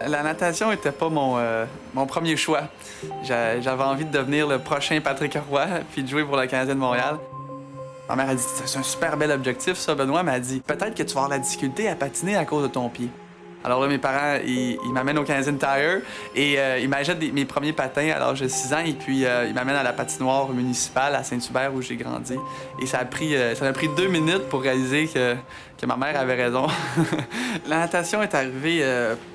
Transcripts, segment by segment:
La natation n'était pas mon premier choix. J'avais envie de devenir le prochain Patrick Roy puis de jouer pour le Canadien de Montréal. Ma mère a dit « C'est un super bel objectif, ça, Benoît. » Elle m'a dit « Peut-être que tu vas avoir la difficulté à patiner à cause de ton pied. » Alors là, mes parents, ils m'amènent au Canadian Tire et ils m'achètent mes premiers patins à l'âge de 6 ans et puis ils m'amènent à la patinoire municipale à Saint-Hubert où j'ai grandi. Et ça m'a pris 2 minutes pour réaliser que ma mère avait raison. La natation est arrivée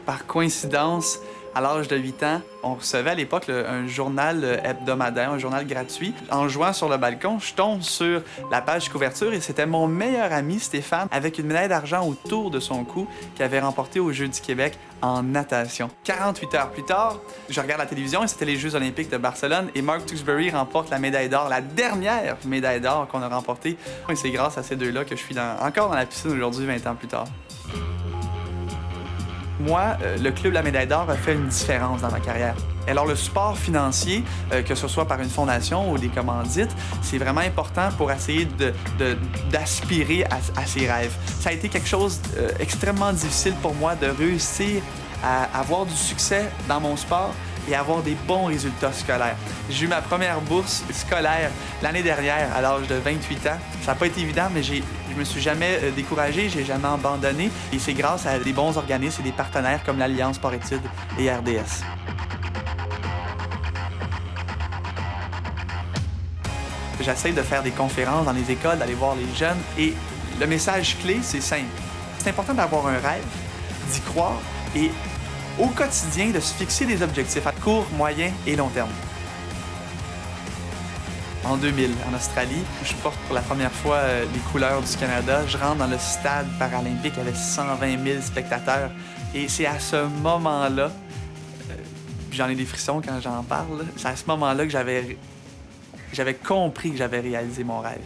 par coïncidence. À l'âge de 8 ans, on recevait à l'époque un journal hebdomadaire, un journal gratuit. En jouant sur le balcon, je tombe sur la page couverture et c'était mon meilleur ami, Stéphane, avec une médaille d'argent autour de son cou qu'il avait remporté aux Jeux du Québec en natation. 48 heures plus tard, je regarde la télévision et c'était les Jeux olympiques de Barcelone et Mark Tewksbury remporte la médaille d'or, la dernière médaille d'or qu'on a remportée. Et c'est grâce à ces deux-là que je suis encore dans la piscine aujourd'hui, 20 ans plus tard. Moi, le Club La Médaille d'Or a fait une différence dans ma carrière. Alors, le support financier, que ce soit par une fondation ou des commandites, c'est vraiment important pour essayer d'aspirer à ses rêves. Ça a été quelque chose d'extrêmement difficile pour moi de réussir à avoir du succès dans mon sport et avoir des bons résultats scolaires. J'ai eu ma première bourse scolaire l'année dernière à l'âge de 28 ans. Ça n'a pas été évident, mais je me suis jamais découragé, j'ai jamais abandonné. Et c'est grâce à des bons organismes et des partenaires comme l'Alliance Sport-Études et RDS. J'essaie de faire des conférences dans les écoles, d'aller voir les jeunes. Et le message clé, c'est simple. C'est important d'avoir un rêve, d'y croire et au quotidien de se fixer des objectifs à court, moyen et long terme. En 2000, en Australie, je porte pour la première fois les couleurs du Canada. Je rentre dans le stade paralympique avec 120 000 spectateurs. Et c'est à ce moment-là, j'en ai des frissons quand j'en parle, c'est à ce moment-là que j'avais compris que j'avais réalisé mon rêve.